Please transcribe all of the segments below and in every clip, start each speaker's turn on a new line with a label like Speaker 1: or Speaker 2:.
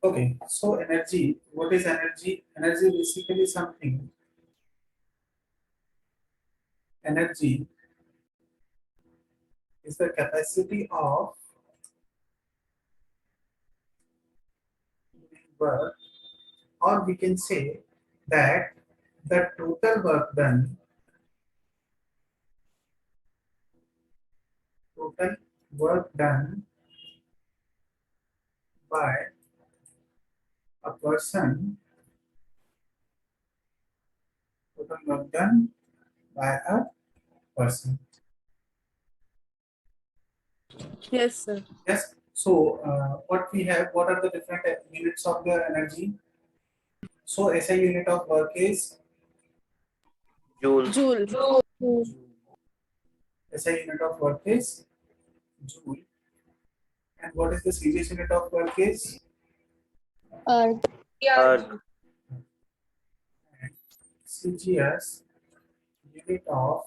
Speaker 1: Okay, so energy, what is energy? Energy basically something. Energy is the capacity of work, or we can say that the total work done by a person, total work done by a person.
Speaker 2: Yes, sir.
Speaker 1: Yes. So what we have, what are the different units of the energy? So SI unit of work is
Speaker 3: Joule.
Speaker 2: Joule.
Speaker 1: SI unit of work is joule. And what is the CGS unit of work is?
Speaker 3: Arc.
Speaker 1: And CGS unit of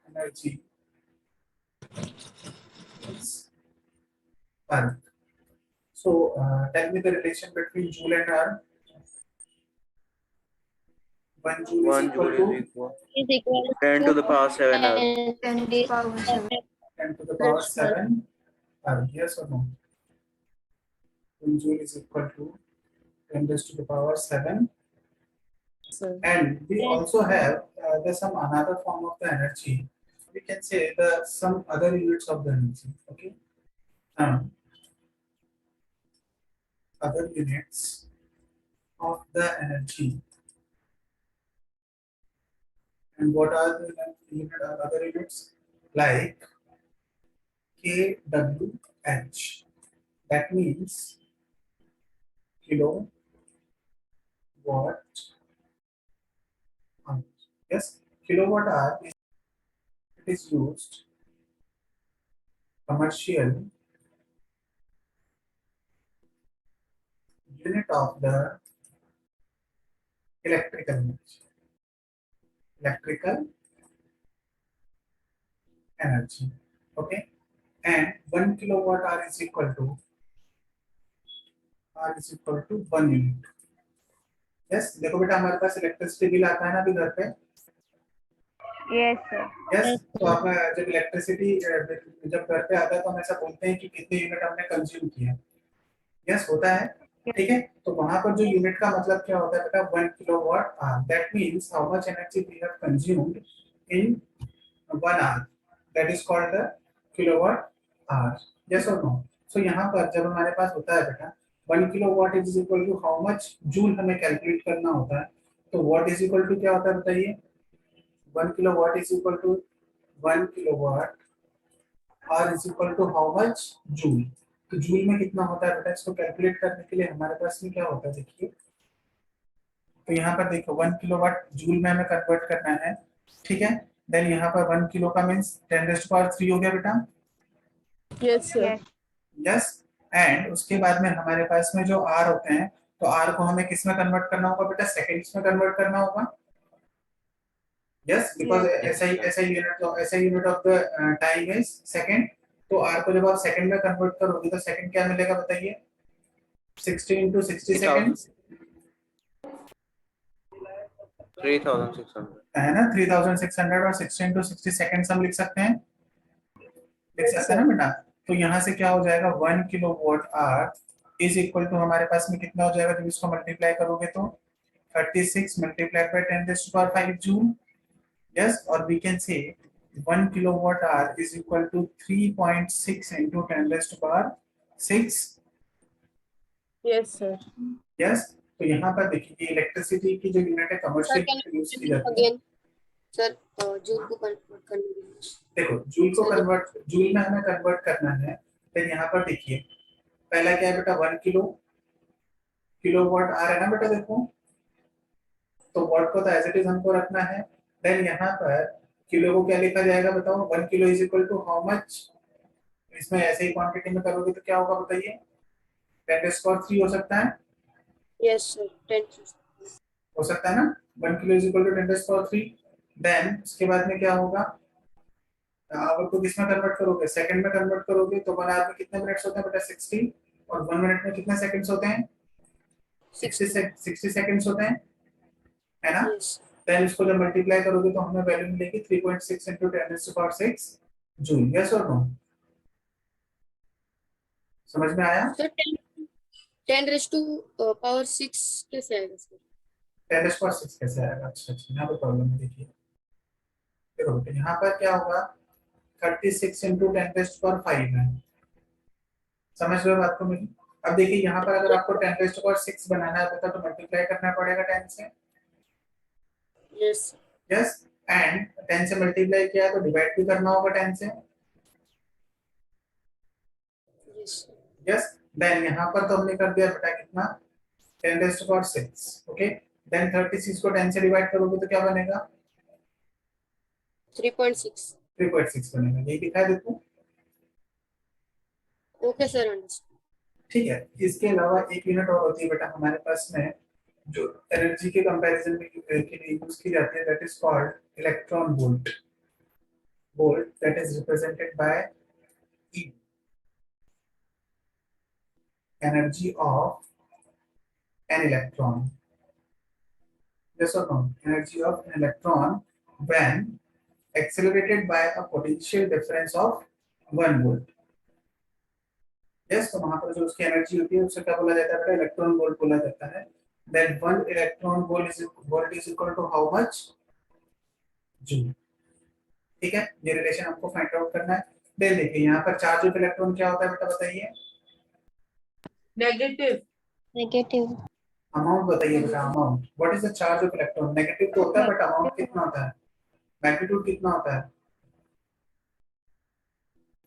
Speaker 1: energy is Earth. So tell me the relation between joule and Earth. 1 joule is
Speaker 3: 1
Speaker 1: equal
Speaker 3: joule
Speaker 1: to
Speaker 3: is equal 10 to the power 7 Earth.
Speaker 4: 10 to the power 7.
Speaker 1: 10 to the power 7 Earth. Yes or no? 1 joule is equal to 10 raised to the power 7.
Speaker 2: Sir.
Speaker 1: And we also have there's some another form of the energy. We can say the some other units of the energy. Okay. Other units of the energy. And what are the other units? Like kWh. That means kilowatt hour. Yes, kilowatt hour is used commercial unit of the electrical energy. Electrical energy. Okay, and 1 kilowatt hour is equal to 1 unit. Yes, देखो बेटा हमारे पास electricity bill आता है ना अभी घर पे.
Speaker 4: Yes, sir.
Speaker 1: Yes, तो आप जब इलेक्ट्रिसिटी जब घर पे आता है तो हम ऐसा बोलते हैं कि कितने यूनिट हमने कंज्यूम किया. यस, होता है. ठीक है, तो वहां पर जो यूनिट का मतलब क्या होता है बेटा? 1 kilowatt hour. That means how much energy we have consumed in 1 hour. That is called the kilowatt hour. Yes और नो? सो यहाँ पर जब हमारे पास होता है बेटा 1 kilowatt is equal to how much joule हमें कैलकुलेट करना होता है. तो व्हाट इज इक्वल टू क्या होता है बताइए? 1 kilowatt is equal to 1 kilowatt R is equal to how much joule. तो जूल में कितना होता है बेटा? इसको कैलकुलेट करने के लिए हमारे पास में क्या होता है देखिए. तो यहाँ पर देखो 1 किलोवाट जूल में हमें कन्वर्ट करना है. ठीक है, देन यहाँ पर 1 किलो का मींस 10 रेज़्ड टू पावर 3 हो गया बेटा.
Speaker 2: Yes, sir.
Speaker 1: यस, एंड उसके बाद में हमारे पास में जो आर होते हैं, तो आर को हमें किस में कन्वर्ट करना होगा बेटा? सेकंड्स में कन्वर्ट करना होगा. Yes, because SI unit of the time is second. तो R को जब आप सेकंड में कन्वर्ट करोगे तो सेकंड क्या मिलेगा बताइए? 60 into 60 seconds
Speaker 3: 3600
Speaker 1: है ना. 3600 और 60 into 60 seconds हम लिख सकते हैं. लिख सकते हैं ना बेटा? तो यहाँ से क्या हो जाएगा? 1 kilowatt hour is equal to हमारे पास में कितना हो जाएगा जब इसको मल्टीप्लाई करोगे तो 36 multiplied by 10 raised to power 5 joule. Yes, or we can say 1 kilowatt hour is equal to 3.6 into 10 raised to power 6.
Speaker 2: Yes, sir.
Speaker 1: Yes, तो यहाँ पर देखिए इलेक्ट्रिसिटी की जो यूनिट है कमर्शियल यूज की जाती है.
Speaker 5: सर जूल को कन्वर्ट करना.
Speaker 1: देखो जूल को कन्वर्ट, जूल में हमें कन्वर्ट करना है. तो यहाँ पर देखिए पहला क्या है बेटा? 1 किलोवाट आवर है ना बेटा. देखो तो वॉट को तो एज इट इज हमको रखना है. देन यहाँ पर किलो को क्या लिखा जाएगा बताओ? 1 kilo is equal to how much? इसमें ऐसे ही क्वांटिटी में करोगे तो क्या होगा बताइए? 10 रेज़्ड टू पावर 3 हो सकता है.
Speaker 5: यस सर 10
Speaker 1: हो सकता है ना. 1 kilo is equal to 10 raised to power 3. Then उसके बाद में क्या होगा? आप उसको किस में कन्वर्ट करोगे? सेकंड में कन्वर्ट करोगे तो 1 आवर में कितने मिनट्स होते हैं बेटा? 60. और 1 मिनट में कितने सेकंड्स होते हैं? 60 सेकंड्स होते हैं, है ना?
Speaker 5: Yes.
Speaker 1: देन इसको जब मल्टीप्लाई करोगे तो हमें वैल्यू मिलेगी 3.6 into 10⁶ जूल। यस और नो? समझ में आया?
Speaker 5: सर 10⁻⁶ कैसे आएगा सर?
Speaker 1: 10⁶ कैसे आएगा? अच्छा अच्छा, यहाँ पे प्रॉब्लम है, देखिए देखो बेटे, यहाँ पर क्या होगा, 36 into 10⁵ है। समझ रहे हो बात को मेरी? अब देखिए यहाँ पर अगर आपको 10⁶ बनाना है तो मल्टीप्लाई करना पड़ेगा 10 से।
Speaker 5: Yes.
Speaker 1: यस, एंड 10 से मल्टीप्लाई किया तो डिवाइड भी करना होगा 10 से।
Speaker 5: Yes.
Speaker 1: यस, देन यहाँ पर तो हमने कर दिया बेटा कितना, 10⁶ ओके। देन 36 को 10 से डिवाइड करोगे तो क्या बनेगा?
Speaker 5: 3.6.
Speaker 1: 3.6 बनेगा। यही दिखाई देखो,
Speaker 5: Okay sir, understood.
Speaker 1: ठीक है। इसके अलावा एक यूनिट और होती है बेटा हमारे पास में, जो एनर्जी के कंपैरिजन में के लिए यूज की जाती है, that is called electron volt. Volt that is represented by E, energy of an electron. Yes or no? Energy of an electron when accelerated by a potential difference of 1 volt. Yes, तो वहां पर जो उसकी energy होती है उसे क्या बोला जाता है? इलेक्ट्रॉन वोल्ट बोला जाता है। Then 1 electron volt is equal to how much? Joule. ठीक है, ये रिलेशन हमको फाइंड आउट करना है। देन देखिए यहाँ पर चार्ज ऑफ इलेक्ट्रॉन क्या होता है बेटा, बताइए।
Speaker 2: नेगेटिव।
Speaker 3: नेगेटिव।
Speaker 1: अमाउंट बताइए बेटा, amount. What is the charge of electron? Negative तो होता है बट अमाउंट कितना होता है? मैग्नीट्यूड कितना होता है?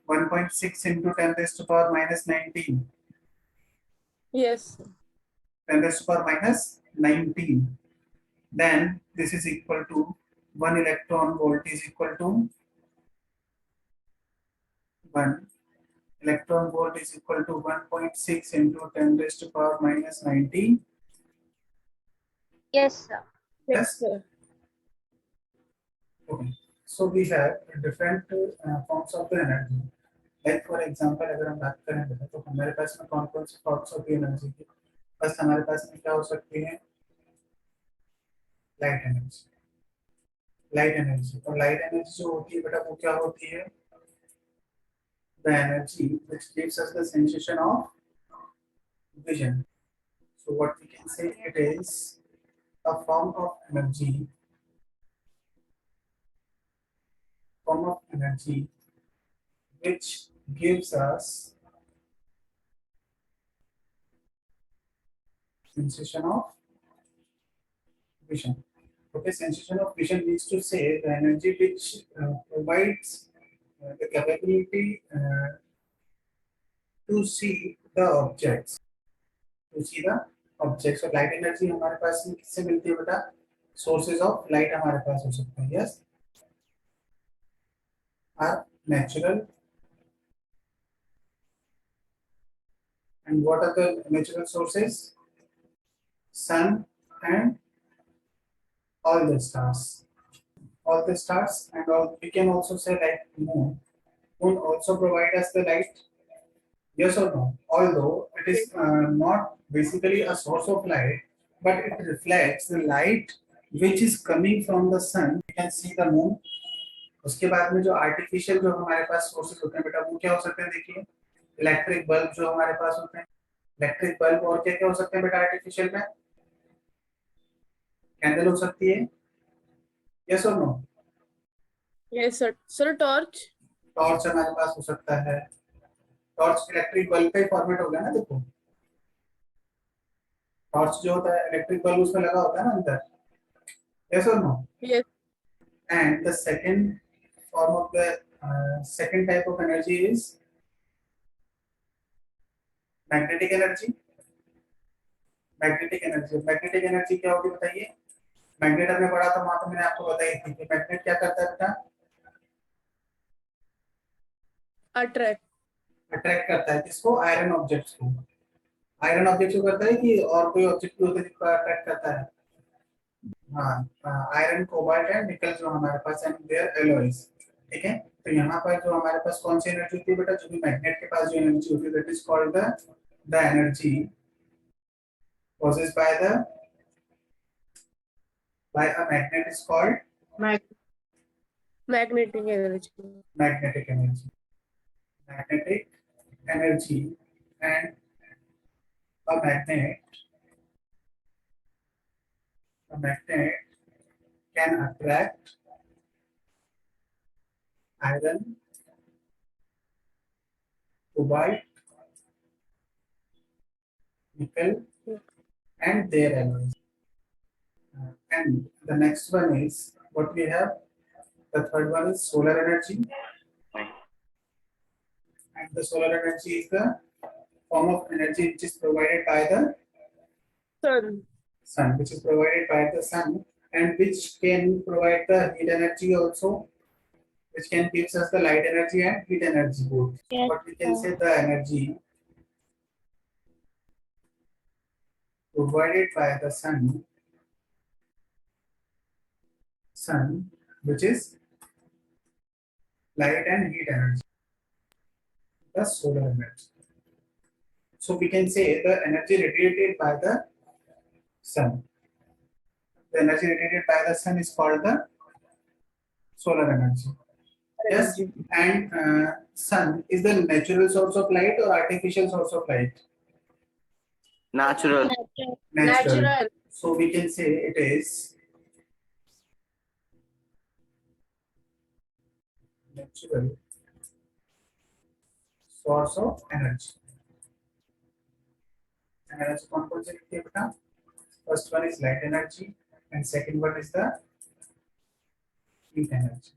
Speaker 1: 1.6 into 10 raised to power minus 19.
Speaker 2: Yes.
Speaker 1: 10 raised to power minus 19. Then this is equal to 1 electron volt is equal to 1 electron volt is equal to 1.6 into 10 raised to power minus 19.
Speaker 4: Yes, sir.
Speaker 2: Yes
Speaker 1: Yes.
Speaker 2: sir.
Speaker 1: Okay. So we have different forms of the energy. Like for example, अगर हम बात करें बेटा तो हमारे पास में कौन कौन से forms of the energy की? बस हमारे पास में क्या हो सकती है? Light energy. लाइट एनर्जी, और लाइट एनर्जी जो होती है बेटा वो क्या होती है? The energy which gives us the sensation of vision. So what we can say, it is a form of energy which gives us sensation of vision. Okay, sensation of vision means to say the energy which provides the capability to see the objects, to see the objects। और light energy हमारे पास में किससे मिलती है बेटा? Sources of light हमारे पास हो सकते हैं। Yes, are natural. And what are the natural sources? Sun and all the stars. All the stars and all, we can also say like moon. Moon also provide us the light. Yes or no? Although it is not basically a source of light, but it reflects the light which is coming from the sun. We can see the moon. उसके बाद में जो artificial जो हमारे पास sources होते हैं बेटा वो क्या हो सकते हैं? देखिए, इलेक्ट्रिक बल्ब जो हमारे पास होते हैं, इलेक्ट्रिक बल्ब, और क्या क्या हो सकते हैं बेटा आर्टिफिशियल में? कैंडल हो सकती है। यस और no?
Speaker 2: Yes sir. Sir, torch.
Speaker 1: Torch हमारे पास हो सकता है। टॉर्च इलेक्ट्रिक बल्ब का ही फॉर्मेट हो गया ना, देखो टॉर्च जो होता है इलेक्ट्रिक बल्ब उसमें लगा होता है ना अंदर। यस और no?
Speaker 2: Yes.
Speaker 1: And the second form of the second type of energy is magnetic energy। Magnetic energy, magnetic energy क्या होगी बताइए? मैग्नेट हमने पढ़ा था, वहां तो मैंने आपको बताई थी कि मैग्नेट क्या करता है बेटा?
Speaker 2: Attract.
Speaker 1: अट्रैक्ट करता है किसको? आयरन ऑब्जेक्ट्स को। आयरन ऑब्जेक्ट को करता है कि और कोई ऑब्जेक्ट को अट्रैक्ट करता है? हाँ, आयरन, कोबाल्ट एंड निकल जो हमारे पास है, देयर एलॉयज। ठीक है, तो यहाँ पर जो हमारे पास कौन सी एनर्जी होती है बेटा? जो भी मैग्नेट के पास जो एनर्जी होती है that is called the energy possessed by a magnet is called
Speaker 2: Magnetic energy.
Speaker 1: magnetic energy. Magnetic energy, and a magnet a magnet can attract iron, cobalt, nickel, and their alloys. And the next one is what we have. The third one is solar energy, and the solar energy is the form of energy which is provided by the
Speaker 2: Sun.
Speaker 1: sun, which is provided by the sun, and which can provide the heat energy also, which can gives us the light energy and heat energy both.
Speaker 3: Yes,
Speaker 1: But we can say the energy provided by the sun, which is light and heat energy, the solar energy. So we can say the energy radiated by the sun. The energy radiated by the sun is called the solar energy. Yes,
Speaker 2: Energy.
Speaker 1: and sun is the natural source of light or artificial source of light?
Speaker 3: natural.
Speaker 1: Natural.
Speaker 2: Natural.
Speaker 1: So we can say it is natural source of energy. Energy components लिखिए बेटा. First one is light energy, and second one is the heat energy.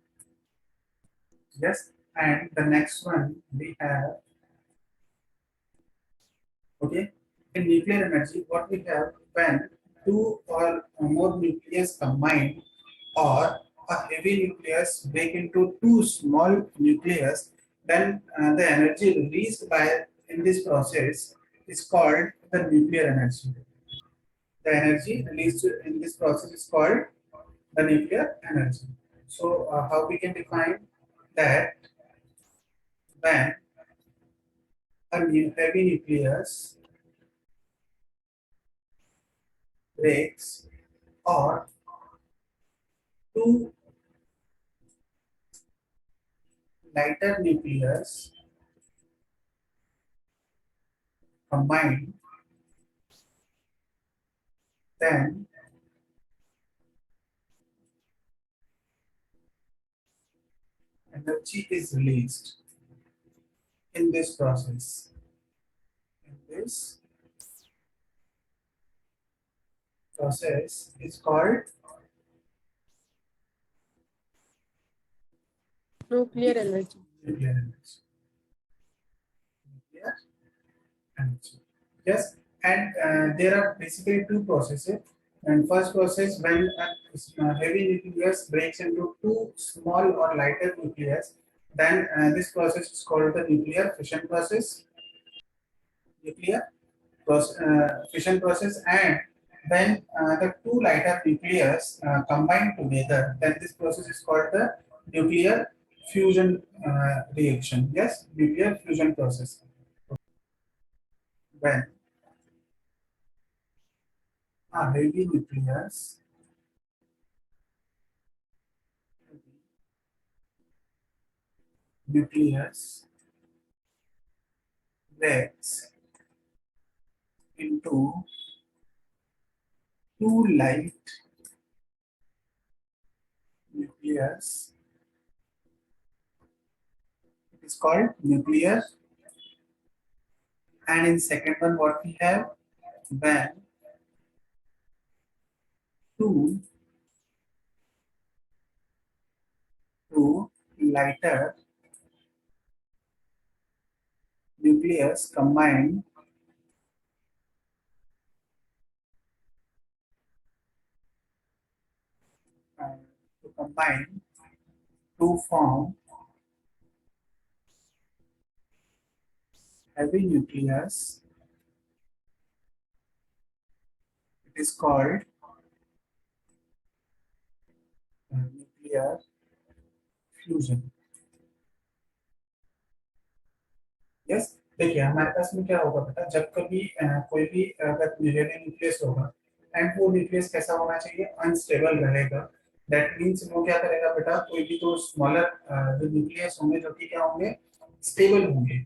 Speaker 1: Yes, and the next one we have, okay, in nuclear energy, what we have when two or more nucleus combine, or a heavy nucleus break into two small nucleus, then the energy released by in this process is called the nuclear energy. The energy released in this process is called the nuclear energy. So how we can define that? When heavy nucleus breaks, or two lighter nucleus combine, then energy is released in this process. In this process is called
Speaker 2: Nuclear energy.
Speaker 1: nuclear energy. Nuclear energy. Yes, and there are basically two processes. And first process, when a heavy nucleus breaks into two small or lighter nucleus, then this process is called the nuclear fission process. Nuclear fission process, and when the two lighter nucleus combine together, then this process is called the nuclear fusion reaction. Yes, nuclear fusion process. When a heavy nucleus breaks into two light nucleus, it is called nuclear. And in second one, what we have, when two lighter nucleus combine uh, to form heavy nucleus, it is called nuclear fusion. Yes, देखिए हमारे पास में क्या होगा बेटा, जब कभी कोई भी अगर न्यूक्लियस होगा एंड वो न्यूक्लियस कैसा होना चाहिए, अनस्टेबल रहेगा। दैट मीन्स वो क्या करेगा बेटा, कोई भी तो स्मॉलर जो न्यूक्लियस होंगे जो कि क्या होंगे, स्टेबल होंगे।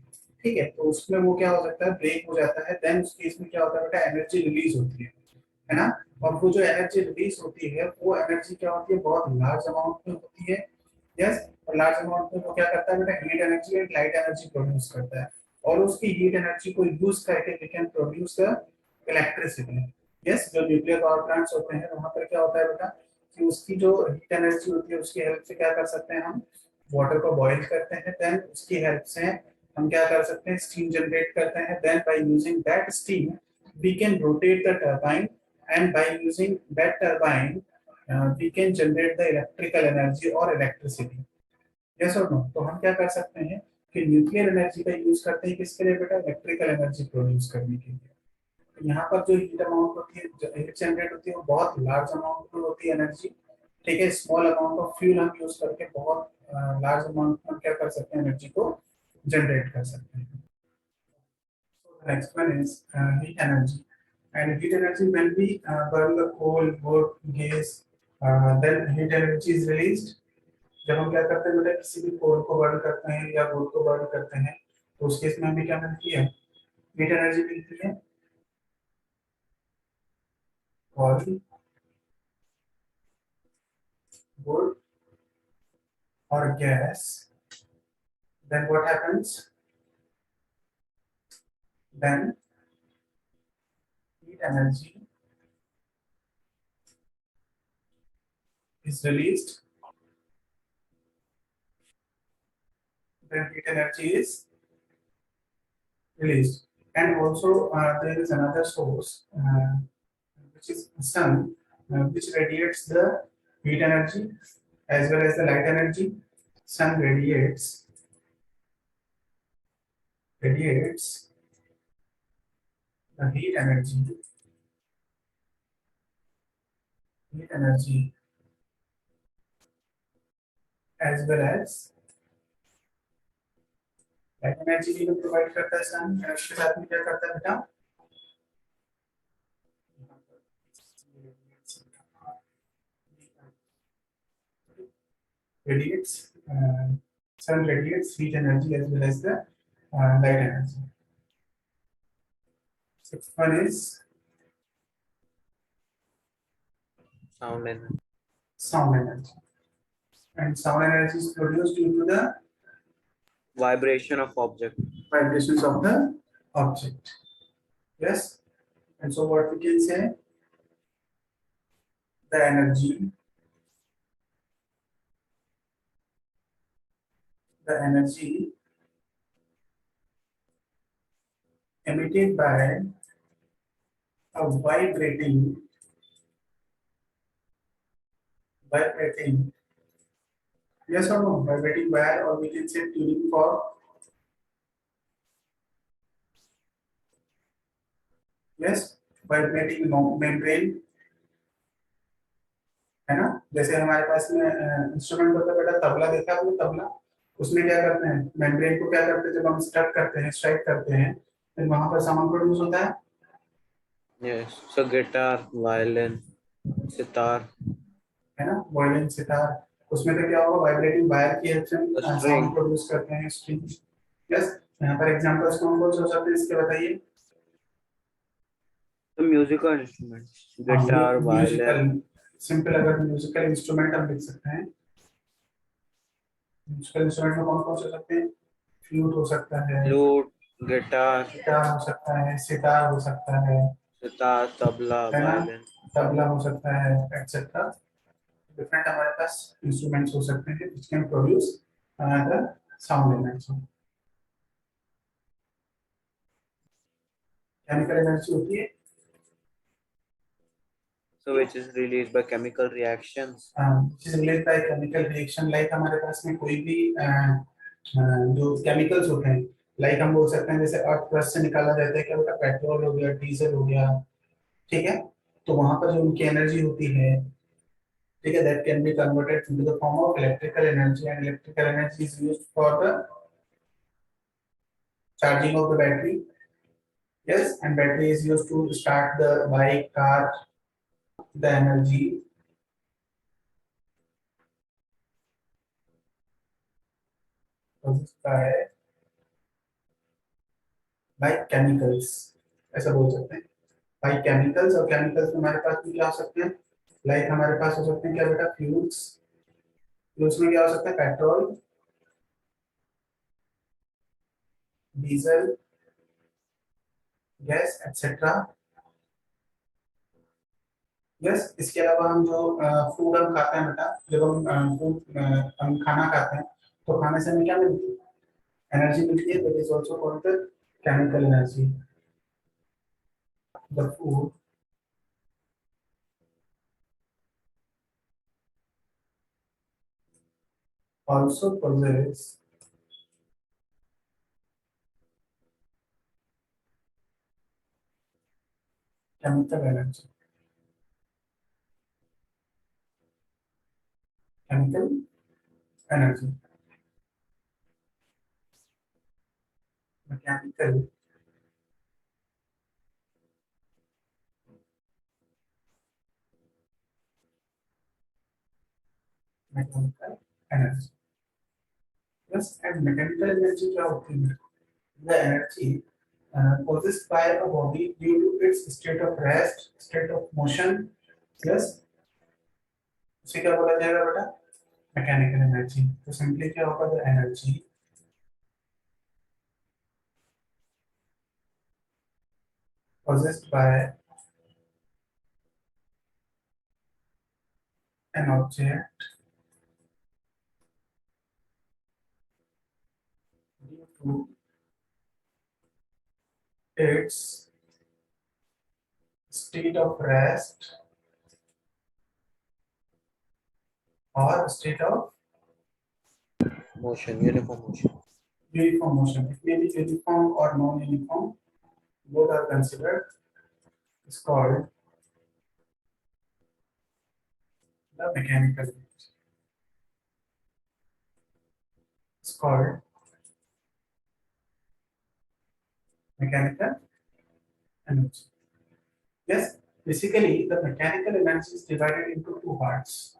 Speaker 1: ठीक है, तो उसमें वो क्या हो सकता है, ब्रेक हो जाता है, देन उस केस में क्या होता है बेटा, एनर्जी रिलीज होती है ना। और वो जो एनर्जी रिलीज होती है वो एनर्जी क्या होती है, बहुत लार्ज अमाउंट में होती है। यस, और लार्ज अमाउंट में वो क्या करता है बेटा, heat energy and light energy produce करता है। और उसकी हीट एनर्जी को यूज करके we can produce the electricity. Yes, जो न्यूक्लियर पावर प्लांट्स होते हैं वहां पर क्या होता है बेटा, कि उसकी जो हीट एनर्जी होती है उसकी हेल्प से क्या कर सकते हैं हम, वाटर को बॉईल करते हैं, देन उसकी हेल्प से हम क्या कर सकते हैं, स्टीम जनरेट करते हैं, then by using that steam we can rotate the turbine, and by using that turbine we can generate the electrical energy और इलेक्ट्रिसिटी। यस और नो, तो हम क्या कर सकते हैं कि न्यूक्लियर एनर्जी का यूज करते हैं किसके लिए बेटा, इलेक्ट्रिकल एनर्जी प्रोड्यूस करने के लिए। तो यहाँ पर जो हीट अमाउंट होती है, जो हीट जनरेट होती है वो बहुत लार्ज अमाउंट में होती है एनर्जी। ठीक है, स्मॉल अमाउंट ऑफ फ्यूल हम यूज करके बहुत लार्ज अमाउंट में क्या कर सकते हैं, एनर्जी को जनरेट कर सकते हैं। Next one is heat energy. And heat energy, when we burn the coal, wood, gas, then heat energy is released. जब हम क्या करते हैं बेटा, किसी भी कोल को बर्न करते हैं या वुड को बर्न करते हैं तो उस केस में हमें क्या मिलती है, हीट एनर्जी मिलती है। कोल, वुड और gas, then what happens, then heat energy is released, then heat energy is released. And also there is another source which is sun, which radiates the heat energy as well as the light energy. Sun radiates the heat energy as well as light energy भी provide करता है सन, उसके साथ में क्या करता है बेटा, radiates sun radiates heat energy as well as the light energy. Sixth one is sound energy, and sound energy is produced due to the
Speaker 3: Vibration of object.
Speaker 1: vibrations of the object. Yes, and so what we can say, the energy emitted by a vibrating, yes or no, vibrating wire, or we can say tuning fork. Yes, vibrating membrane, है ना। जैसे हमारे पास में instrument होता है बेटा, तबला देखा आपने, तबला उसमें क्या करते हैं, मेम्ब्रेन को क्या करते हैं, जब हम स्ट्रक करते हैं, स्ट्राइक करते हैं, फिर वहां पर साउंड प्रोड्यूस होता है।
Speaker 3: Yes. So guitar, violin, sitar.
Speaker 1: है ना, वायलिन, सितार, उसमें तो क्या होगा, वाइब्रेटिंग वायर की हेल्प से
Speaker 3: A
Speaker 1: साउंड
Speaker 3: string.
Speaker 1: प्रोड्यूस करते हैं, स्ट्रिंग। यस, यहाँ पर एग्जांपल्स कौन कौन से हो सकते हैं इसके बताइए।
Speaker 3: The musical instruments.
Speaker 1: हाँ,
Speaker 3: Guitar,
Speaker 1: म्यूजिकल,
Speaker 3: violin.
Speaker 1: सिंपल अगर म्यूजिकल इंस्ट्रूमेंट हम लिख सकते हैं, म्यूजिकल इंस्ट्रूमेंट में कौन कौन से हो सकते हैं, फ्लूट हो सकता है,
Speaker 3: Flute, guitar,
Speaker 1: गिटार हो सकता है, सितार हो सकता
Speaker 3: sitar, tabla,
Speaker 1: है ना,
Speaker 3: violin.
Speaker 1: तबला हो सकता है, एक्सेट्रा। डिफरेंट हमारे पास इंस्ट्रूमेंट्स हो सकते हैं which can produce the sound energy. Chemical energy होती है,
Speaker 3: So which is released by chemical reactions.
Speaker 1: which is related by chemical reaction, like हमारे पास में कोई भी जो केमिकल्स होते हैं, लाइक हम बोल सकते हैं जैसे अर्थ क्रस्ट से निकाला जाता है क्या होता है, पेट्रोल हो गया, डीजल हो गया, ठीक है। तो वहां पर जो उनकी एनर्जी होती है, ठीक है, that can be converted into the form of electrical energy, and electrical energy is used for the charging of the battery. Yes, and battery is used to start the bike, car. The energy possessed by chemicals, ऐसा बोल सकते हैं by chemicals. और chemicals में हमारे पास भी क्या हो सकते हैं, लाइक हमारे पास हो सकते हैं क्या बेटा, फ्यूल्स. फ्यूल्स में क्या हो सकता है, petrol, diesel, gas etcetera. Yes, इसके अलावा हम जो फूड हम खाते हैं बेटा, जब हम फूड हम खाना खाते हैं तो खाने से हमें क्या मिलती है, एनर्जी मिलती है. That is also called the chemical energy. The food also possess chemical energy. Chemical energy. Mechanical mechanical energy. Yes, and mechanical energy क्या होती है? The energy possessed by a body due to its state of rest, state of motion. Yes, उसे क्या बोला जाएगा बेटा? Mechanical energy. तो simply क्या होगा, the energy possessed by an object due to its state of rest or state of
Speaker 3: Motion, uniform motion.
Speaker 1: uniform motion. It may be uniform or non-uniform. Both are considered. It's called the mechanical energy. It's called mechanical energy. Yes, basically the mechanical energy is divided into two parts.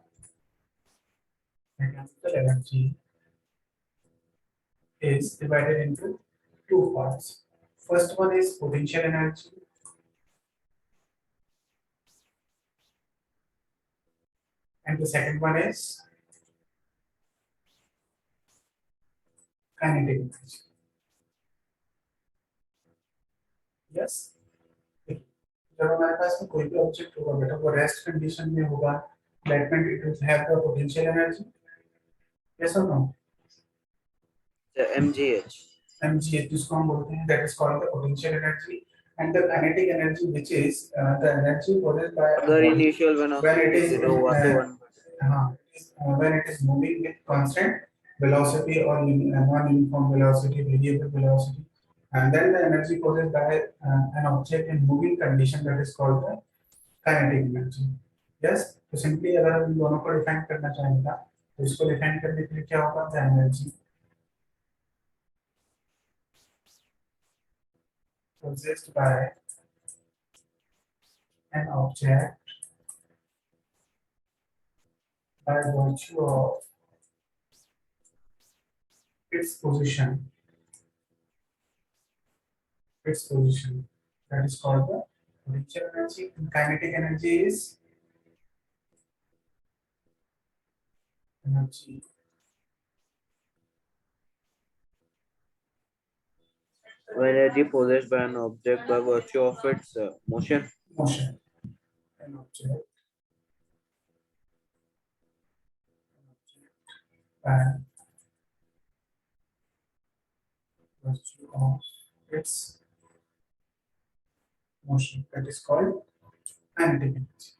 Speaker 1: Mechanical energy is divided into two parts. First one is potential energy, and the second one is kinetic energy. Yes, जब हमारे पास में कोई भी object होगा बेटा, वो rest condition में होगा, that means it will have the potential energy. Yes or no?
Speaker 3: The MGH.
Speaker 1: mgh जिसको हम बोलते हैं, that is called the potential energy. And the kinetic energy, which is the energy produced by a
Speaker 3: अगर
Speaker 1: body
Speaker 3: initial
Speaker 1: when
Speaker 3: velocity
Speaker 1: it is
Speaker 3: 0 हुआ तो 1.
Speaker 1: when it is moving with constant velocity or non-uniform velocity, variable velocity, and then the energy produced by an object in moving condition, that is called the kinetic energy. Yes, तो simply अगर हम इन दोनों को define करना चाहेंगे तो इसको define करने के लिए क्या होगा, the energy possessed by an object by virtue of its position. Its position. That is called the potential energy. And kinetic energy is energy
Speaker 3: Energy possessed by an object by virtue of its motion.
Speaker 1: motion. An object by virtue of its motion. That is called kinetic energy.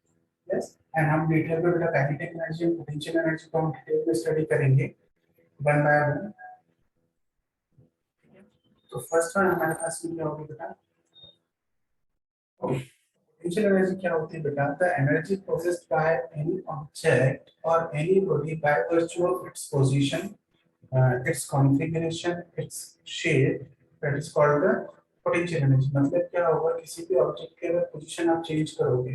Speaker 1: Yes. And हम detail में बेटा kinetic energy और potential energy को हम detail में study करेंगे one by one. तो first one हमारे पास में क्या होगी बेटा, potential energy क्या होती है बेटा, the energy possessed by any object or any body by virtue of its position, its configuration, its shape, that is called the potential energy. मतलब क्या होगा, किसी भी ऑब्जेक्ट की अगर पोजीशन आप चेंज करोगे,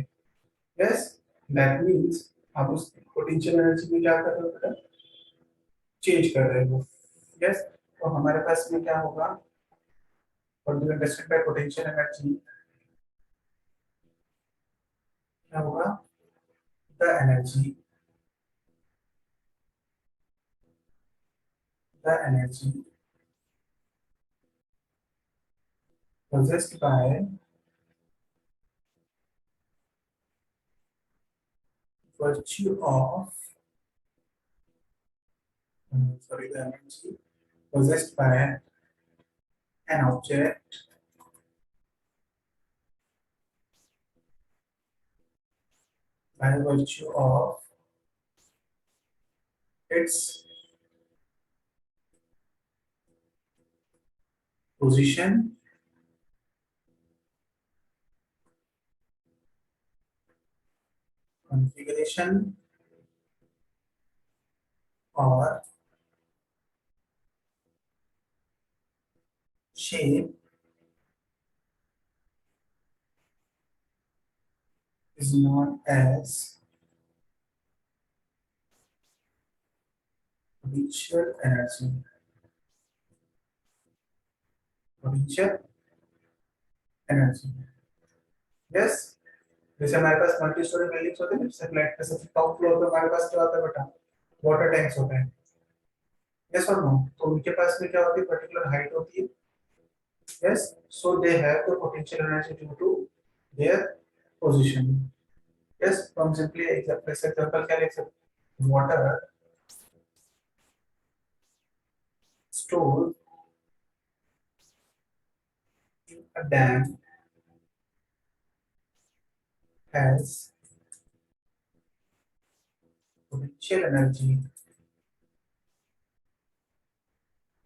Speaker 1: यस, दैट मींस आप उस पोटेंशियल एनर्जी में क्या कर रहे हो बेटा, चेंज कर रहे हो। यस, तो हमारे पास में क्या होगा, और do understand by potential energy क्या होगा, the energy, the energy possessed by virtue of sorry, the energy possessed by an object by virtue of its position, configuration, or shape is known as potential energy. Potential energy. Yes, जैसे हमारे पास multi storey buildings होते हैं, जैसे flat पे सबसे top floor पे हमारे पास क्या होता है बेटा, वाटर टैंक्स होते हैं। यस और नो, तो उनके पास में क्या होती है, पर्टिकुलर हाइट होती है। Yes, so they have the potential energy due to their position. Yes, तो हम सिंपली एग्जांपल क्या लिख सकते, water stored in a dam has potential energy,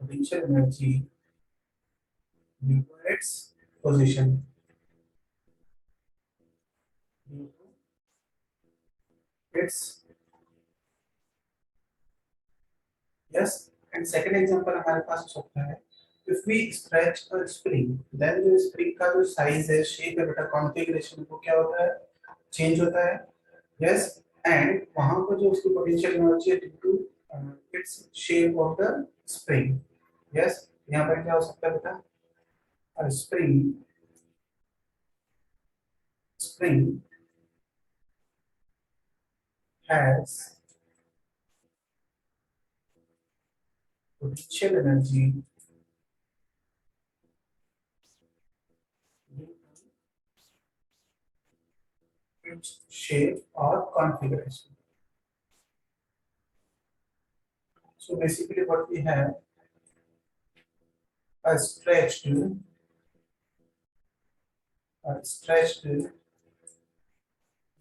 Speaker 1: potential energy due to its position, due to its, yes, and second example हमारे पास हो सकता है, if we stretch a spring, then जो spring का जो size है, shape है बेटा, configuration वो क्या होता है, change होता है। yes, and वहाँ पर जो उसकी potential energy है due to its shape of the spring। yes, यहाँ पर क्या हो सकता है बेटा, a spring has potential energy due to its shape or configuration. So basically what we have, a stretched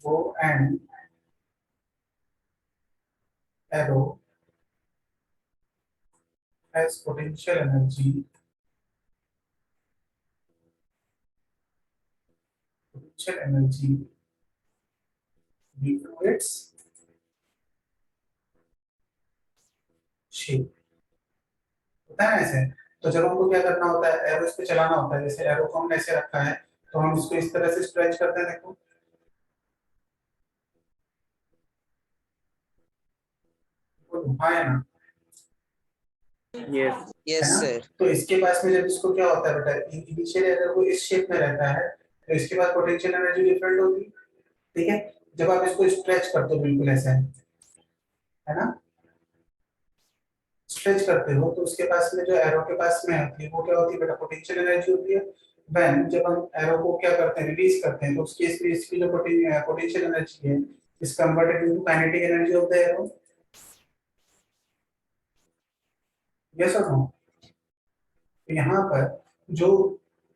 Speaker 1: bow and arrow has potential energy due to its shape। होता है ऐसे, तो जब हमको क्या करना होता है, एरो इस पे चलाना होता है, जैसे एरो को हमने ऐसे रखा है, तो हम इसको इस तरह से स्ट्रेच करते हैं, देखो वो घुमा है ना,
Speaker 3: Yes.
Speaker 1: है
Speaker 6: Yes,
Speaker 1: ना।
Speaker 6: sir.
Speaker 1: तो इसके पास में जब इसको क्या होता है बेटा, इनिशियल एरो वो इस शेप में रहता है, तो इसके पास पोटेंशियल एनर्जी डिफरेंट होगी। ठीक है, जब आप इसको स्ट्रेच करते हो बिल्कुल ऐसा है ना, स्ट्रेच करते हो तो उसके पास में जो एरो के पास में होती है वो क्या होती है बेटा, पोटेंशियल एनर्जी होती है। व्हेन जब हम एरो को क्या करते हैं, रिलीज करते हैं, तो उस केस में इसकी जो पोटेंशियल एनर्जी है is converted into kinetic energy of the arrow. Yes और नो, तो यहाँ पर जो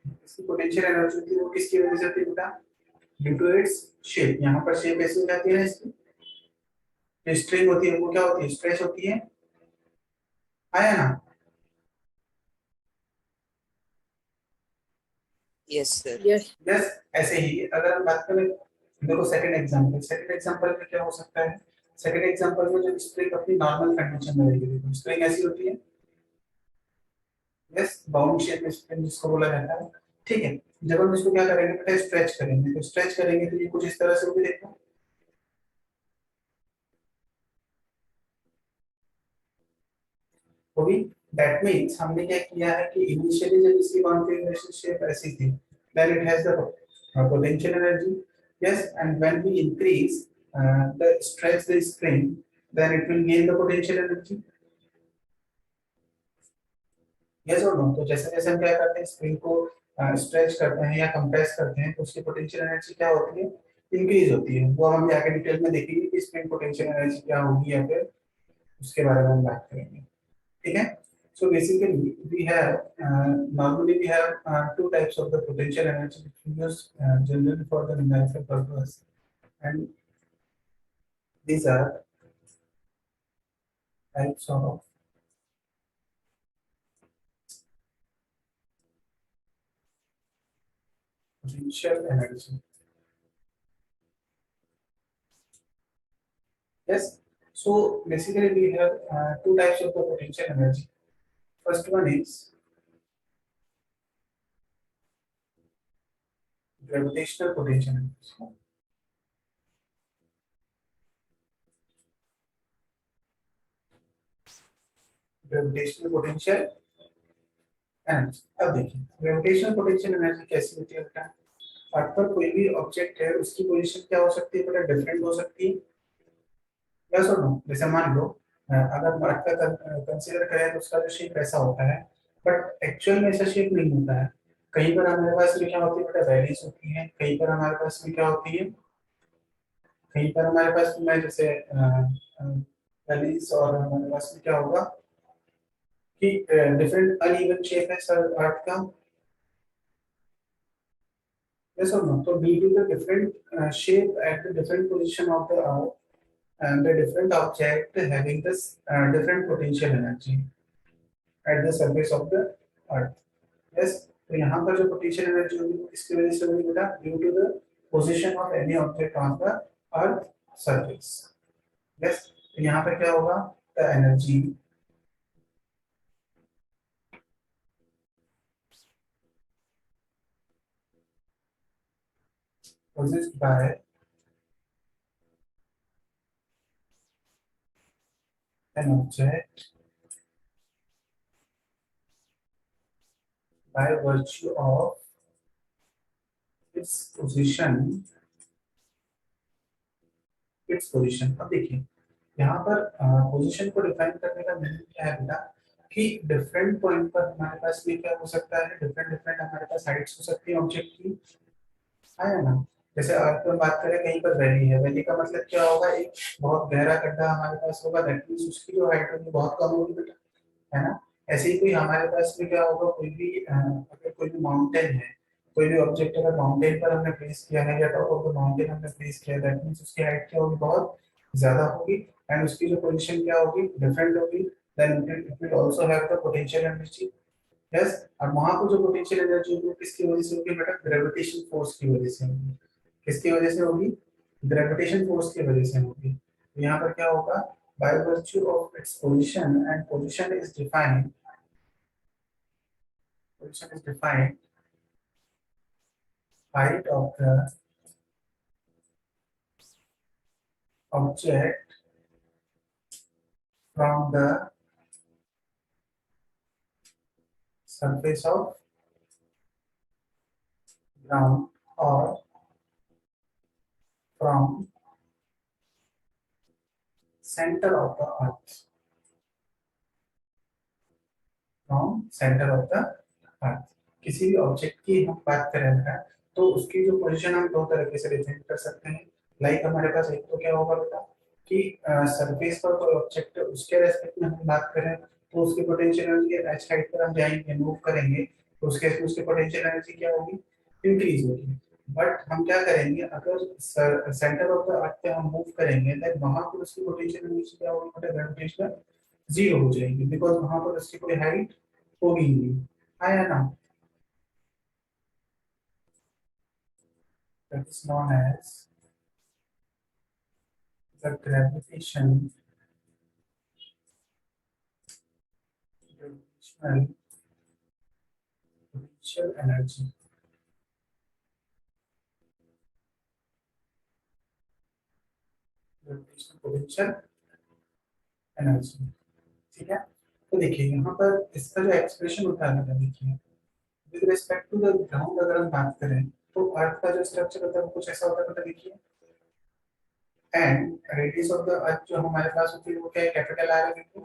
Speaker 1: इसकी पोटेंशियल एनर्जी होती है वो किसकी वजह से होती है बेटा, ड्यू टू इट्स शेप। यहाँ पर शेप ऐसी हो जाती है ना, इसकी जो स्ट्रिंग होती है वो क्या होती है, स्ट्रेच होती है, आया ना।
Speaker 6: Yes, sir.
Speaker 2: Yes.
Speaker 1: यस, ऐसे ही अगर हम बात करें, देखो सेकंड एग्जांपल में क्या हो सकता है, सेकंड एग्जांपल में जब स्प्रिंग अपनी नॉर्मल कंडीशन में रहेगी, देखो स्प्रिंग ऐसी होती है, यस, बाउंड शेप स्प्रिंग जिसको बोला जाता है, ठीक है। जब हम इसको क्या करेंगे बेटा, स्ट्रेच करेंगे, तो स्ट्रेच करेंगे तो ये कुछ इस तरह से होगी, देखो होगी। दैट मींस हमने क्या किया है कि इनिशियली जब इसकी कॉन्फ़िगरेशन शेप ऐसी थी, then it has the potential energy, yes, and when we increase the stretch the spring, then it will gain the potential energy, yes or no। तो जैसे जैसे हम क्या करते हैं, स्प्रिंग को स्ट्रेच करते हैं या कंप्रेस करते हैं, तो उसकी पोटेंशियल एनर्जी क्या होती है, इंक्रीज होती है। वो हम आगे डिटेल में देखेंगे कि स्प्रिंग पोटेंशियल एनर्जी क्या होगी, या फिर उसके बारे में हम बात करेंगे, ठीक है। So basically we have normally we have two types of the potential energy which we use generally for the numerical purpose, and these are types of potential energy, yes। So basically we have two types of the potential energy. First one is gravitational potential energy, gravitational potential energy। अब देखिए gravitational potential energy कैसी होती है बेटा, अर्थ पर कोई भी object है उसकी पोजीशन क्या हो सकती है बेटा, डिफरेंट हो सकती है, यस और नो। जैसे मान लो अगर अर्थ का कंसीडर करें तो उसका जो शेप ऐसा होता है, बट एक्चुअल में ऐसा शेप नहीं होता है। कहीं पर हमारे पास में क्या होती है बेटा, वैलीज होती है, कहीं पर हमारे पास में क्या होती है, कहीं पर हमारे पास में जैसे वैलीज, और हमारे पास में क्या होगा कि डिफरेंट अनइवन शेप है सर अर्थ का, यस और नो। तो due to the different shape at the different position of the earth and the different object having this different potential energy at the surface of the earth, yes। तो यहाँ पर जो potential energy होगी वो किसकी वजह से होगी बेटा, due to the position of any object on the earth surface, yes. तो यहाँ पर क्या होगा, the energy possessed by an object by virtue of its position, its position। अब देखिए यहाँ पर पोजीशन को डिफाइन करने का मीनिंग क्या है बेटा, कि डिफरेंट पॉइंट पर हमारे पास भी क्या हो सकता है, डिफरेंट डिफरेंट हमारे पास हाइट्स हो सकती है ऑब्जेक्ट की, है ना। जैसे अर्थ पर बात करें, कहीं पर वैली है, वैली का मतलब क्या होगा, एक बहुत गहरा गड्ढा हमारे पास होगा, दैट मींस उसकी जो हाइट होगी बहुत कम होगी बेटा, है ना। ऐसे ही कोई हमारे पास में क्या होगा, कोई भी अगर कोई भी माउंटेन है, कोई भी ऑब्जेक्ट अगर माउंटेन पर हमने प्लेस किया है या टॉप ऑफ द माउंटेन हमने प्लेस किया है, दैट मींस उसकी हाइट क्या होगी, बहुत ज्यादा होगी, एंड उसकी जो पोजीशन क्या होगी, डिफरेंट होगी, then it will also have the potential energy, yes. और वहां पर जो पोटेंशियल एनर्जी होगी वो किसकी वजह से होगी बेटा, ग्रेविटेशन फोर्स की वजह से होगी। किसकी वजह से होगी, ग्रेविटेशन फोर्स की वजह से होगी। तो यहाँ पर क्या होगा, by virtue of its position, and position is defined height of the object from the surface of ground, or from center of the earth, from center of the earth। किसी भी ऑब्जेक्ट की हम बात करें बेटा, तो उसकी जो पोजीशन हम दो तरीके से डिफाइन कर सकते हैं। लाइक हमारे पास एक तो क्या होगा बेटा, कि सरफेस पर कोई ऑब्जेक्ट है, उसके रेस्पेक्ट में हम बात करें तो उसकी पोटेंशियल एनर्जी एच हाइट पर हम जाएंगे, मूव करेंगे, तो उसके उसकी पोटेंशियल एनर्जी क्या होगी, इंक्रीज होगी। बट हम क्या करेंगे, अगर सेंटर ऑफ द अर्थ पे हम मूव करेंगे, देन वहां पर उसकी पोटेंशियल एनर्जी क्या होगी बेटा, ग्रेविटेशनल जीरो हो जाएगी, बिकॉज वहां पर उसकी कोई हाइट होगी ही नहीं, है ना। That is known as the gravitational potential energy, gravitational potential energy. ठीक है, तो देखिए यहाँ पर इसका जो एक्सप्रेशन होता है ना, देखिए with respect to the ground अगर हम बात करें तो अर्थ का जो स्ट्रक्चर होता है वो कुछ ऐसा होता है, मतलब देखिए एंड रेडियस ऑफ द अर्थ जो हमारे पास होती है वो क्या है, कैपिटल आर है, देखिए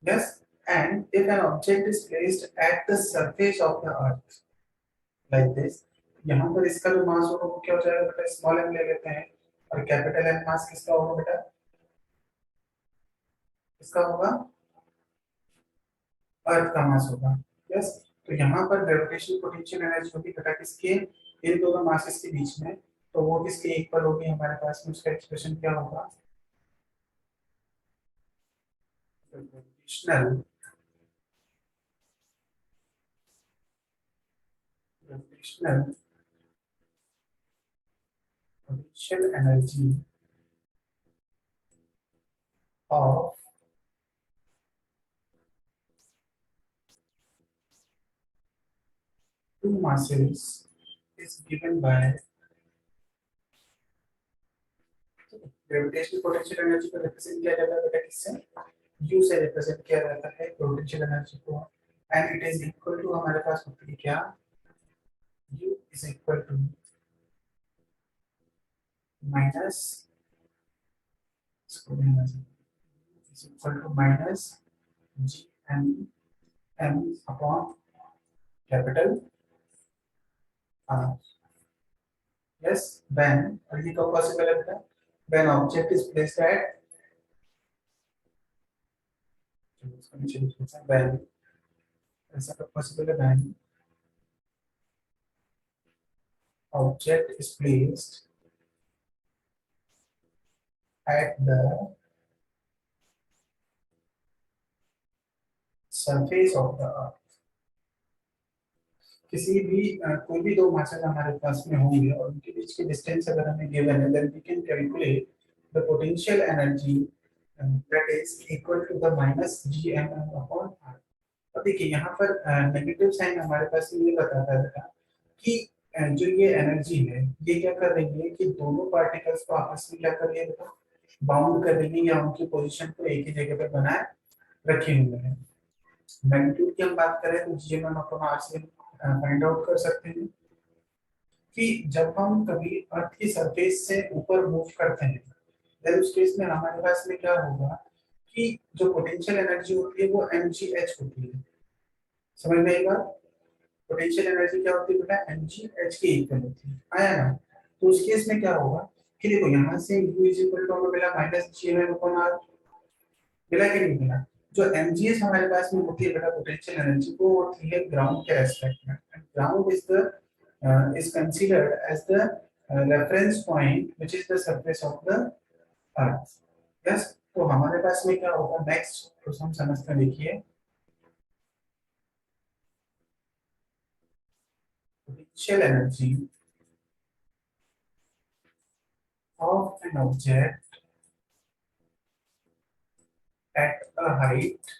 Speaker 1: yes. And if an object is placed at the surface of the earth like this, यहाँ पर इसका जो मास होगा वो क्या हो जाएगा बेटा, स्मॉल एम ले लेते हैं, और कैपिटल एम मास किसका होगा बेटा, इसका होगा अर्थ का मास होगा, यस। तो यहाँ पर ग्रेविटेशनल पोटेंशियल एनर्जी होगी बेटा किसके, इन दोनों मासेस के बीच में, तो वो किसके इक्वल होगी हमारे पास में, उसका एक्सप्रेशन क्या होगा, gravitational gravitational potential energy of two masses is given by gravitational potential energy को रिप्रेजेंट किया जाता है बेटा किससे, u से रिप्रेजेंट किया जाता है पोटेंशियल एनर्जी को, and it is equal to हमारे पास होती है क्या, u is equal to minus is equal to minus gm upon capital R. Yes, when, और ये कब possible है बेटा, when object is placed at, when, ऐसा कब possible है, when object is placed at the surface of the earth। किसी भी कोई भी दो मासेस हमारे पास में होंगे और उनके बीच की डिस्टेंस अगर हमें गिवन है, then we can calculate the potential energy that is equal to the minus gmm upon r। अब देखिए यहाँ पर नेगेटिव साइन हमारे पास ये बताता है बेटा कि जो ये एनर्जी है ये क्या कर रही है कि दोनों पार्टिकल्स को आपस में क्या कर रही है बेटा, बाउंड कर रही है, या उनकी पोजीशन को एक ही जगह पर बनाए रखे हुए हैं। मैग्नीट्यूड की हम बात करें तो gmm अपॉन r से फाइंड आउट कर सकते हैं कि जब हम कभी अर्थ की सरफेस से ऊपर मूव करते हैं, देन उस केस में हमारे पास में क्या होगा कि जो पोटेंशियल एनर्जी होती है वो mgh होती है। समझ में आएगा, पोटेंशियल एनर्जी क्या होती है बेटा, mgh के इक्वल होती है, आया ना। तो उस केस में क्या होगा कि देखो यहाँ से u इज इक्वल टू हमें मिला माइनस gm अपॉन r, मिला कि नहीं मिला। जो mgh हमारे पास में होती है बेटा पोटेंशियल एनर्जी, वो होती है ग्राउंड के रेस्पेक्ट में, and ground is the is considered as the reference point which is the surface of the earth। yes, तो हमारे पास में क्या होगा, नेक्स्ट तो हम समझते हैं, देखिए potential energy of an object at a height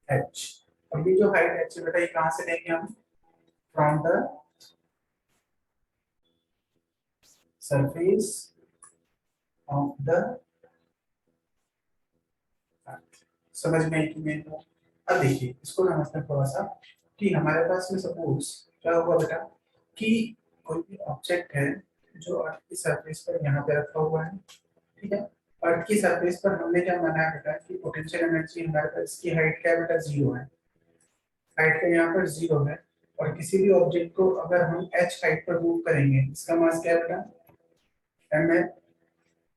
Speaker 1: h। अब ये जो हाइट h है बेटा ये कहाँ से लेंगे हम, from the surface of the अर्थ। समझ में आई कि नहीं। अब देखिए इसको समझते हैं थोड़ा सा कि हमारे पास में सपोज क्या होगा बेटा कि कोई भी ऑब्जेक्ट है जो अर्थ की सरफेस पर यहाँ पे रखा हुआ है, ठीक है। अर्थ की सरफेस पर हमने क्या माना है बेटा कि पोटेंशियल एनर्जी हमारे पास, इसकी हाइट क्या है बेटा, 0 है, हाइट का यहाँ पर 0 है, और किसी भी ऑब्जेक्ट को अगर हम h हाइट पर मूव करेंगे, इसका मास क्या है बेटा, m है,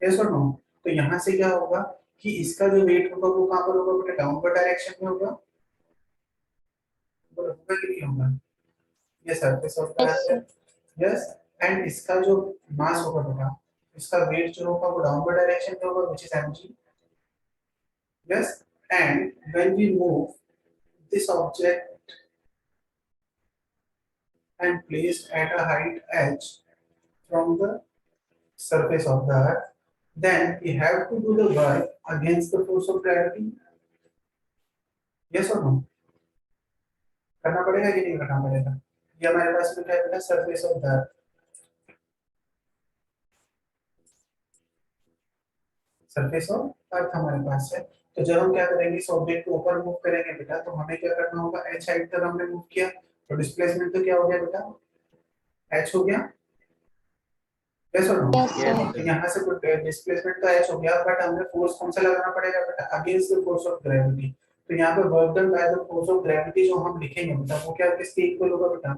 Speaker 1: यस और नो। तो यहाँ से क्या होगा कि इसका जो वेट होगा वो कहाँ पर होगा बेटा, डाउनवर्ड डायरेक्शन में होगा, होगा कि नहीं होगा, ये सरफेस ऑफ द अर्थ है, यस। एंड इसका जो मास होगा बेटा, इसका वेट जो होगा वो डाउनवर्ड डायरेक्शन में होगा, which is mg, yes. And when we move this object and placed at a height h from the surface of the earth, then we have to do the work against the force of gravity, yes और no, करना पड़ेगा कि नहीं करना पड़ेगा? ये हमारे पास में क्या है बेटा, surface of the surface of earth हमारे पास है। तो जब हम क्या करेंगे, इस ऑब्जेक्ट को ऊपर मूव करेंगे बेटा, तो हमें क्या करना होगा, एच हाइट तक हमने मूव किया, तो डिस्प्लेसमेंट तो क्या हो गया बेटा, एच हो गया, यस और नो?
Speaker 2: Yes,
Speaker 3: Yes,
Speaker 2: sir.
Speaker 1: तो
Speaker 3: sir.
Speaker 1: यहाँ से कुछ डिस्प्लेसमेंट तो एच हो गया, बट हमें फोर्स कौन सा लगाना पड़ेगा बेटा, against the force of gravity. तो यहाँ पे work done by the force of gravity जो हम लिखेंगे बेटा, वो क्या किसके इक्वल होगा बेटा,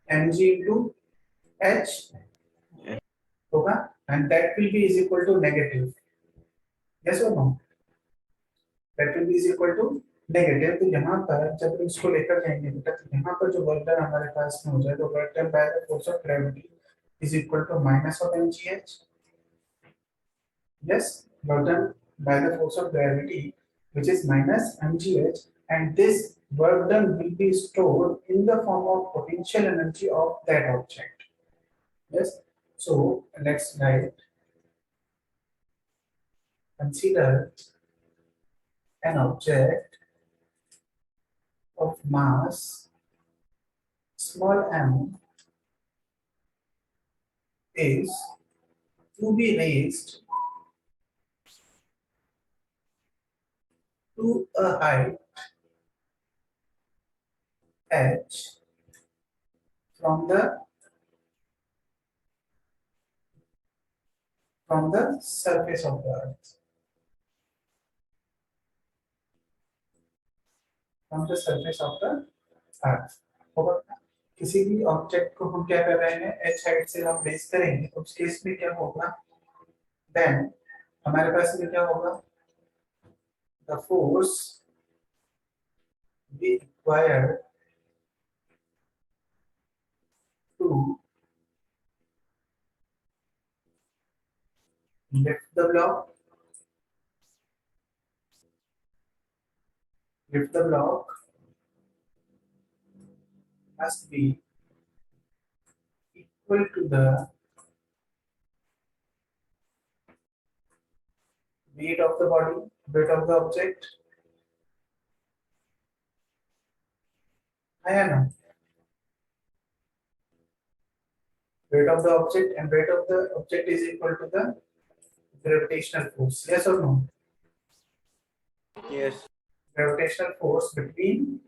Speaker 1: mg into h होगा, and that will be is equal to negative, yes और no? That will be is equal to negative. तो यहाँ पर जब इसको लेकर जाएंगे बेटा, तो यहाँ पर जो वर्क डन हमारे पास में हो जाए, तो work done by the force of gravity is equal to minus of mgh, yes, work done by the force of gravity, which is minus mgh, and this work done will be stored in the form of potential energy of that object. Yes, so let's write, consider an object of mass small m is to be raised to a height h from the surface of the earth, from the surface of the earth होगा। किसी भी object को हम क्या कर रहे हैं, H height से हम रेस करेंगे, तो उस केस में क्या होगा, देन हमारे पास में क्या होगा, the force we required to lift the block must be equal to the weight of the body, weight of the object, है ना, weight of the object, and weight of the object is equal to the gravitational force, yes or no?
Speaker 3: Yes.
Speaker 1: Gravitational force between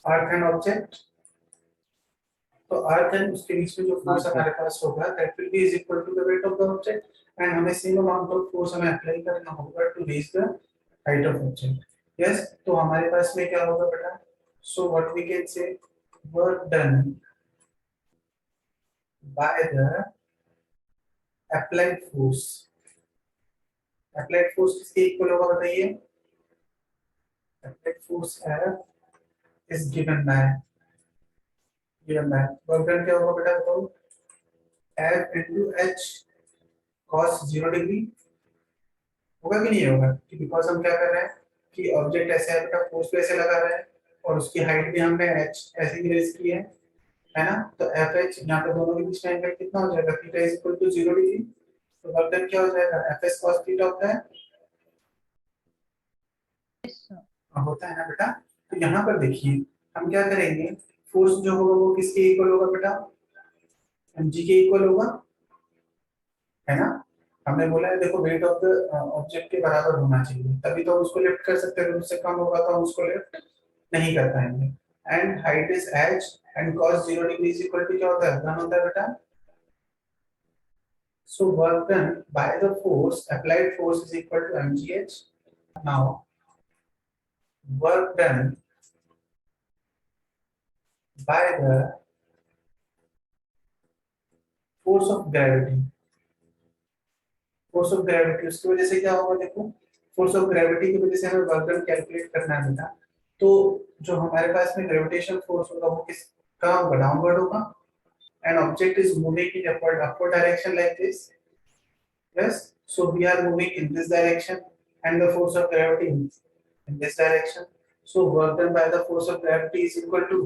Speaker 1: earth and object, तो earth and उसके बीच में जो force हमारे पास होगा, that will be is equal to the weight of the object, and हमें same amount of force हमें apply करना होगा to raise the height of object. Yes, तो हमारे पास में क्या होगा बेटा, so what we can say, work done by the applied force, applied force किसके इक्वल होगा बताइए, applied force is given by work done क्या होगा बेटा बताओ, F into H cos 0 degree, होगा कि नहीं होगा, कि बिकॉज हम क्या कर रहे हैं कि ऑब्जेक्ट ऐसे है बेटा, फोर्स पे ऐसे लगा रहे हैं, और उसकी हाइट भी हमने h ऐसे ही रेज की है ना, तो एफ एच यहाँ पे दोनों के बीच में एंगल कितना हो जाएगा, theta is equal to 0 degree, तो वर्क डन क्या हो जाएगा, एफ एस cos थीटा होता है, होता है ना बेटा। तो यहाँ पर देखिए हम क्या करेंगे, फोर्स जो होगा वो किसके इक्वल होगा बेटा, mg के इक्वल होगा, है ना। हमने बोला है देखो, वेट ऑफ द ऑब्जेक्ट के बराबर होना चाहिए, तभी तो हम उसको लिफ्ट कर सकते हैं, उससे कम होगा तो हम उसको लिफ्ट नहीं कर पाएंगे। And height is h, and cos 0 degree is equal to क्या होता है, 1 होता है बेटा। So work done by the force, applied force is equal to mgh। Now work done by the force of gravity, force of gravity उसकी वजह से क्या होगा, देखो फोर्स ऑफ ग्रेविटी की वजह से हमें वर्क डन कैलकुलेट करना है बेटा। तो जो हमारे पास में ग्रेविटेशनल फोर्स होगा वो किस का होगा, डाउनवर्ड होगा, and object is moving in upward direction like this, yes, so we are moving in this direction, and the force of gravity in this direction, so work done by the force of gravity is equal to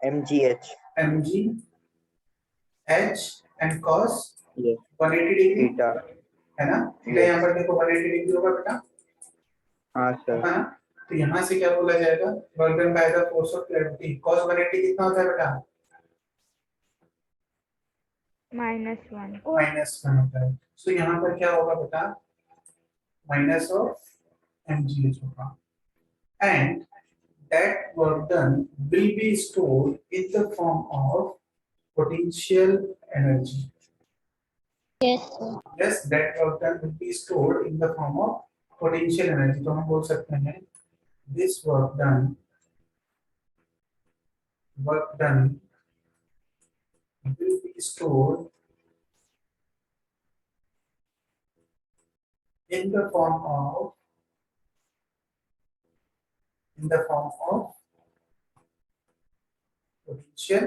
Speaker 3: mgh
Speaker 1: mg h, and cos
Speaker 3: Yes.
Speaker 1: 180 degree
Speaker 3: Theta.
Speaker 1: है ना, theta यहाँ पर देखो 180 degree होगा बेटा,
Speaker 3: हाँ
Speaker 1: है
Speaker 3: sir.
Speaker 1: ना। तो यहाँ से क्या बोला जाएगा, work done by the force of gravity, cos 180 कितना होता है बेटा,
Speaker 4: -1.
Speaker 1: -1 होता है। सो यहाँ पर क्या होगा बेटा, माइनस ऑफ mgh होगा, and that work done will be stored in the form of potential energy.
Speaker 5: Yes, sir.
Speaker 1: Yes, that work done will be stored in the form of potential energy. तो हम बोल सकते हैं this work done will be stored in the form of potential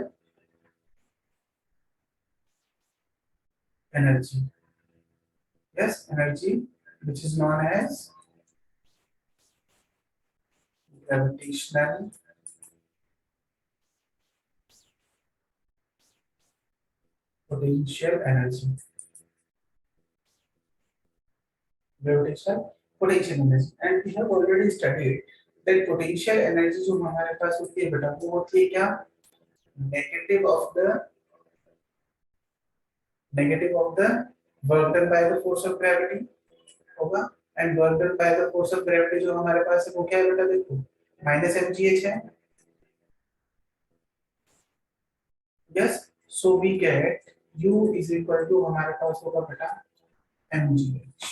Speaker 1: energy. Yes, energy which is known as gravitational potential energy. Gravitational potential energy, and we have already studied that potential energy जो हमारे पास होती है बेटा, वो होती है क्या, negative of the work done by the force of gravity होगा, and work done by the force of gravity जो हमारे पास है वो क्या है बेटा, देखो -mgh है. Yes, so we get u is equal to हमारे पास होगा बेटा mgh.